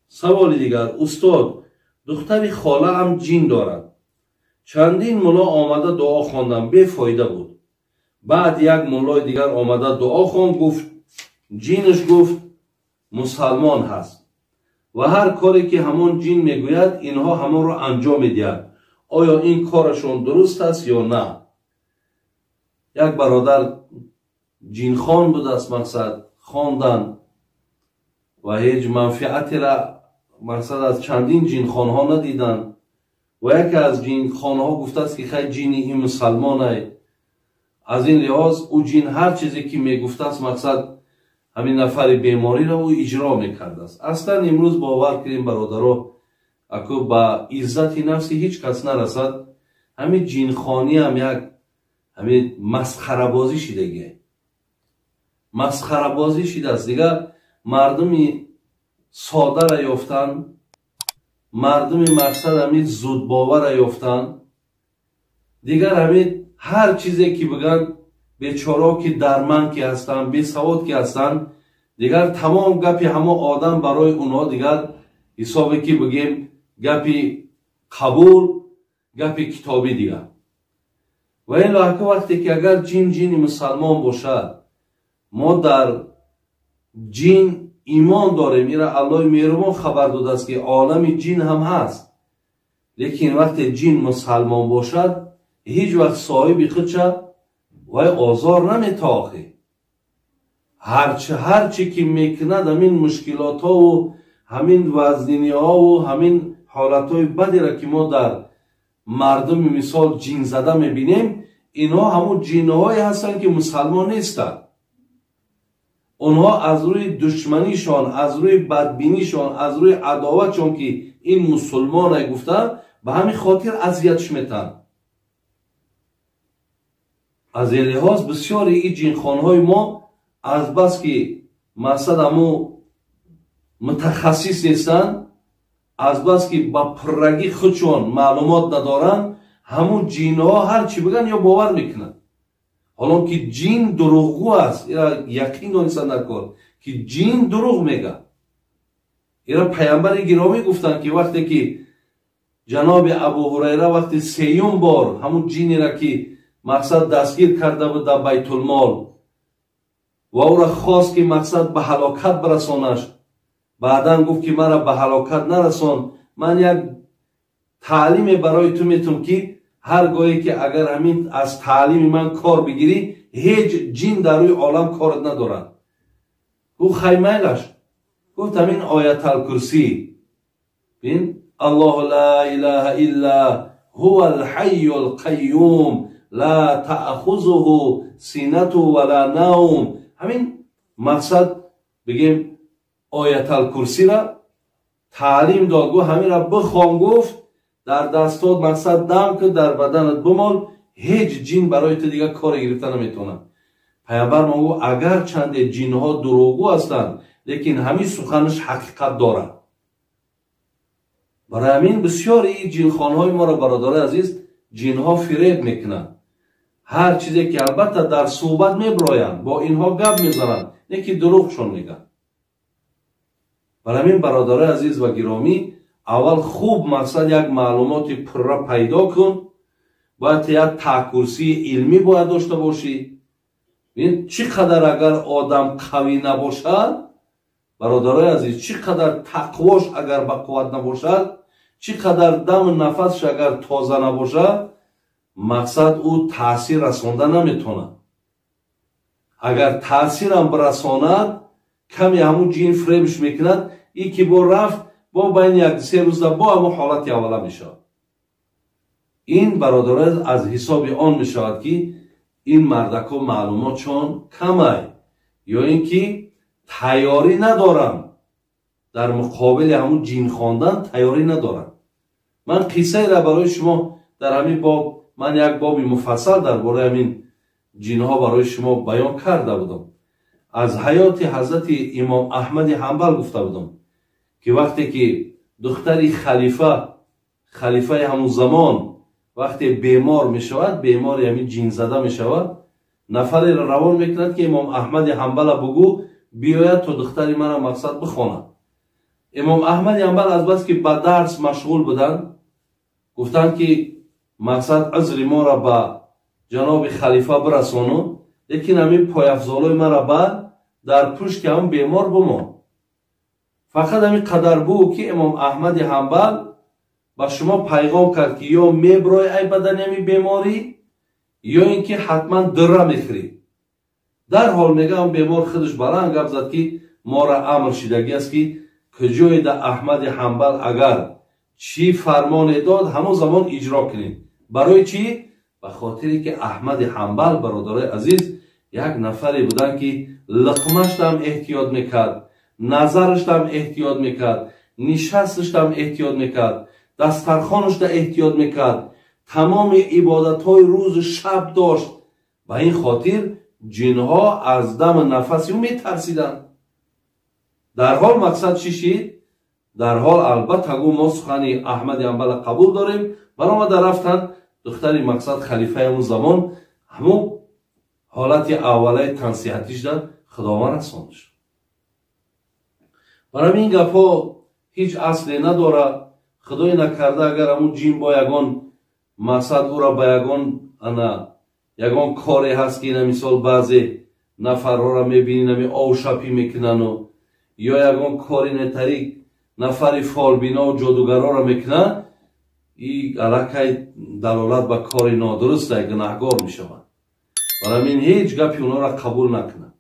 سوال دیگر: استاد، دختری خاله هم جین دارد. چندین ملا آمده دعا خواندن، بی‌فایده بود. بعد یک ملای دیگر آمده دعا خواند، گفت جینش گفت مسلمان هست و هر کاری که همون جین میگوید اینها همون رو انجام میدهد. آیا این کارشون درست است یا نه؟ یک برادر جین خان بود است، مقصد خواندن و هیچ منفعتی را مقصد از چندین جین خان ها ندیدن و یکی از جین خان ها گفته است که خیلی جینی این مسلمانه. از این لحاظ او جین هر چیزی که میگفته است مقصد همین نفر بیماری را او اجرا میکرده است. اصلا امروز باور کنیم برادرها، اکو با عزت نفسی هیچ کس نرسد. همین جین خانی هم یک همین مسخره بازی شده، مسخره بازی شده است دیگه. مردمی ساده را یافتن، مردمی مقصد همین زود باور را یافتن دیگر. همین هر چیزی که بگن بیچاره که درمند که هستن، بی سواد که هستن دیگر، تمام گپی همه آدم برای اونها دیگر حسابی که بگیم گپی قبول، گپی کتابی دیگر. و این لحظه وقتی که اگر جین مسلمان باشد، ما در جین ایمان داریم، این را الله مهربان خبر داده است که عالم جین هم هست. لیکن وقتی جین مسلمان باشد هیچ وقت صاحب خودش و آزار نمیتاخه. هرچی که میکند همین مشکلات ها و همین وزنینی ها و همین حالت های بدی را که ما در مردم مثال جین زده میبینیم، اینها همون جین هایی هستند که مسلمان نیستند. اونها از روی دشمنیشان، از روی بدبینیشان، از روی عداوتشان که این مسلمان را گفته، به همین خاطر اذیتش میتن. از این لحاظ بسیاری این جینخانهای ما از بس که مقصد همو متخصص نیستن، از بس که با پرگی خودشون معلومات ندارن، همون جینها هر چی بگن یا باور میکنن. حالا که جین دروغگو است، ایرا یقین دانستن نکن که جین دروغ میگه. ایرا پیامبر گرامی گفتن که وقتی که جناب ابو هریره وقتی سیوم بار همون جینی را که مقصد دستگیر کرده بود در بیت المال و او را خواست که مقصد به هلاکت برسانش، بعدا گفت که مرا به هلاکت نرسان، من یک تعلیم برای تو میتونم که هر گاهی که اگر همین از تعلیم من کار بگیری هیچ جین در روی عالم کارت ندارن. گفت خیمیلش، گفت همین آیت الکرسی، بین الله لا اله الا هو الحی القیوم لا تأخذه سینة ولا نوم. همین مقصد بگیم آیت الکرسی را تعلیم داد، گفت همین را بخوان، گفت در دستات مقصد دم که در بدنت بمال، هیچ جین برای تو دیگه کار گرفته نمیتونه. پیامبر ما گفت اگر چند جین ها دروغگو هستند لیکن همین سخنش حقیقت داره. برای همین بسیاری جین خانهای ما را برادر عزیز جین ها فریب میکنن. هر چیزی که البته در صحبت میبراین با اینها گپ میزنن، نه که دروغشون میگن. برای همین برادر عزیز و گرامی، اول خوب مقصد یک معلومات پر پیدا کن. باید یک تکرسی علمی باید داشته باشی. ببین چقدر اگر آدم قوی نباشد برادر عزیز، چقدر تقواش اگر با قوت نباشد، چقدر دم نفسش اگر تازه نباشد، مقصد او تاثیر رسانده نمیتونه. اگر تاثیر هم برساند کمی همون جین فریبش میکند، ای که با رفت با بین یک سه روز با همون حالت اوله میشه. این برادر از حساب آن میشود که این مردکا معلومات چون کمه یا اینکه تیاری ندارن در مقابل همون جین خواندن، تیاری ندارن. من قصه را برای شما در همین باب، من یک باب مفصل درباره همین جین ها برای شما بیان کرده بودم. از حیات حضرت امام احمد حنبل گفته بودم که وقتی که دختری خلیفه همون زمان وقتی بیمار می شود، بیمار همین جین زده می شود، نفری روان میکند که امام احمد حنبل بگو بیاید تا دختری من مقصد بخواند. امام احمد янбал аз бас ки ба дарс машғул буданд, гуфтанд ки мақсад азри моро ба ҷаноби халифа бирасону, лекин ҳамин пойафзолои маро бар дар пушти ҳамин бемор бумон. Фақат ҳамин қадар буд ки имом аҳмади ҳамбал ба шумо пайғом кард ки ё меброи ай бадани ҳамин беморӣ, ё ин ки ҳатман дурра мехӯрӣ. дарҳол мегӯям бемор худаш баланд гап зад ки мора амр шидагӣ аст ки куҷоеда аҳмади ҳамбал агар чӣ фармоне дод ҳамон замон иҷро кунем. барои чӣ? ба хотире ки аҳмади ҳамбал, бародарои азиз, як нафаре буданд ки луқмаштам эҳтиёт мекард, назараштам эҳтиёт мекард, нишасташтам эҳтиёт мекард, дастархонашда эҳтиёт мекард, тамоми ибодатҳои рӯзу шаб дошт. ба ин хотир ҷинҳо аз дами нафаси ӯ метарсиданд. дар ҳол мақсад чӣ шид? дар ҳол албатта гӯ мо сухани аҳмади ҳамбала қабул дорем. баромада рафтанд духтари мақсад халифаи ҳамон замон ҳамон ҳолати аввалаи тансиҳатишда худованд расондаш. барои ин гапҳо ҳеҷ асле надорад. худое накарда агар ҳамон ҷин бо ягон мақсад ӯро ба ягон коре ҳаст ки мисол баъзе нафарҳоро мебинӣ нами овшапӣ мекунану ё ягон кори нетарик нафари фолбинову ҷодугароро мекунад, ин аллакай далолат ба кори нодуруст гунаҳгор мешавад. барои ин ҳеҷ гапи онҳоро қабул накунад.